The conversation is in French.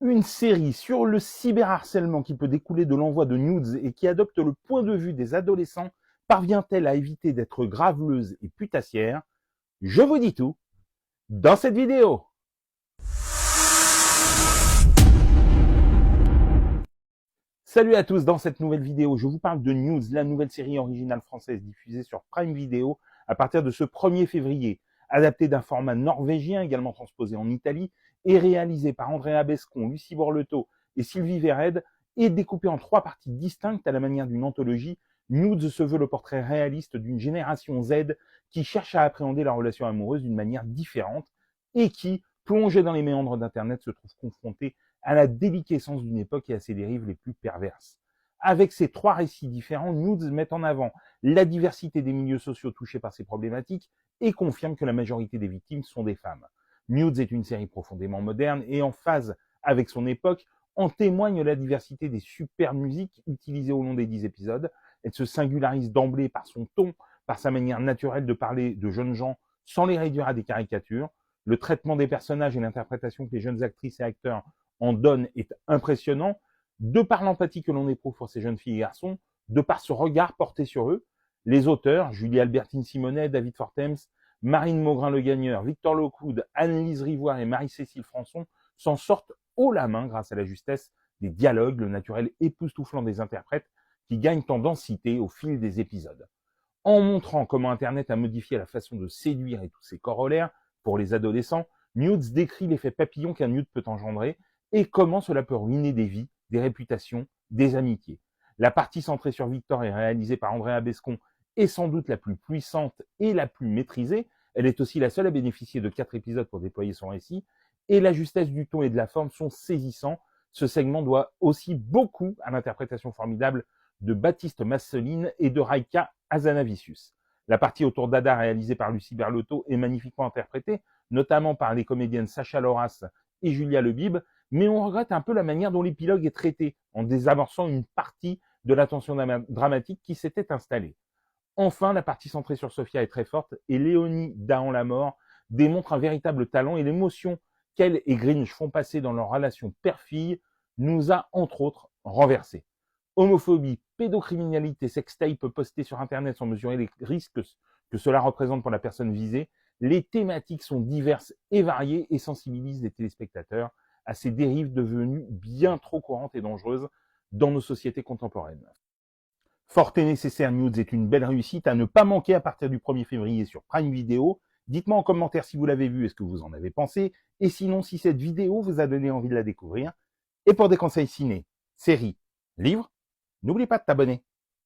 Une série sur le cyberharcèlement qui peut découler de l'envoi de nudes et qui adopte le point de vue des adolescents parvient-elle à éviter d'être graveleuse et putassière? Je vous dis tout dans cette vidéo. Salut à tous, dans cette nouvelle vidéo, je vous parle de News, la nouvelle série originale française diffusée sur Prime Video à partir de ce 1er février, adaptée d'un format norvégien également transposé en Italie et réalisée par Andrea Bescon, Lucie Borletot et Sylvie Vered et découpée en 3 parties distinctes à la manière d'une anthologie. News se veut le portrait réaliste d'une génération Z qui cherche à appréhender la relation amoureuse d'une manière différente et qui, plongée dans les méandres d'Internet, se trouve confrontée à la déliquescence d'une époque et à ses dérives les plus perverses. Avec ces 3 récits différents, Nudes met en avant la diversité des milieux sociaux touchés par ces problématiques et confirme que la majorité des victimes sont des femmes. Nudes est une série profondément moderne et en phase avec son époque. En témoigne la diversité des super musiques utilisées au long des 10 épisodes. Elle se singularise d'emblée par son ton, par sa manière naturelle de parler de jeunes gens sans les réduire à des caricatures. Le traitement des personnages et l'interprétation que les jeunes actrices et acteurs en donne est impressionnant, de par l'empathie que l'on éprouve pour ces jeunes filles et garçons, de par ce regard porté sur eux. Les auteurs, Julie Albertine Simonet, David Fortems, Marine Maugrain-Le Gagneur, Victor Lockwood, Anne-Lise Rivoire et Marie-Cécile Françon s'en sortent haut la main grâce à la justesse des dialogues, le naturel époustouflant des interprètes qui gagnent en densité au fil des épisodes. En montrant comment Internet a modifié la façon de séduire et tous ses corollaires pour les adolescents, Nudes décrit l'effet papillon qu'un nude peut engendrer et comment cela peut ruiner des vies, des réputations, des amitiés. La partie centrée sur Victor est réalisée par Andrea Bescon est sans doute la plus puissante et la plus maîtrisée. Elle est aussi la seule à bénéficier de 4 épisodes pour déployer son récit. Et la justesse du ton et de la forme sont saisissants. Ce segment doit aussi beaucoup à l'interprétation formidable de Baptiste Masseline et de Raika Hazanavicius. La partie autour d'Ada réalisée par Lucie Berlotto est magnifiquement interprétée, notamment par les comédiennes Sacha Loras et Julia Lebib, mais on regrette un peu la manière dont l'épilogue est traité, en désamorçant une partie de la tension dramatique qui s'était installée. Enfin, la partie centrée sur Sophia est très forte, et Léonie Dahan-Lamort démontre un véritable talent, et l'émotion qu'elle et Grinch font passer dans leur relation père-fille nous a, entre autres, renversés. Homophobie, pédocriminalité, sextape postés sur Internet sans mesurer les risques que cela représente pour la personne visée, les thématiques sont diverses et variées et sensibilisent les téléspectateurs à ces dérives devenues bien trop courantes et dangereuses dans nos sociétés contemporaines. Forte et nécessaire Nudes est une belle réussite à ne pas manquer à partir du 1er février sur Prime Video. Dites-moi en commentaire si vous l'avez vu et ce que vous en avez pensé, et sinon si cette vidéo vous a donné envie de la découvrir. Et pour des conseils ciné, séries, livres, n'oublie pas de t'abonner.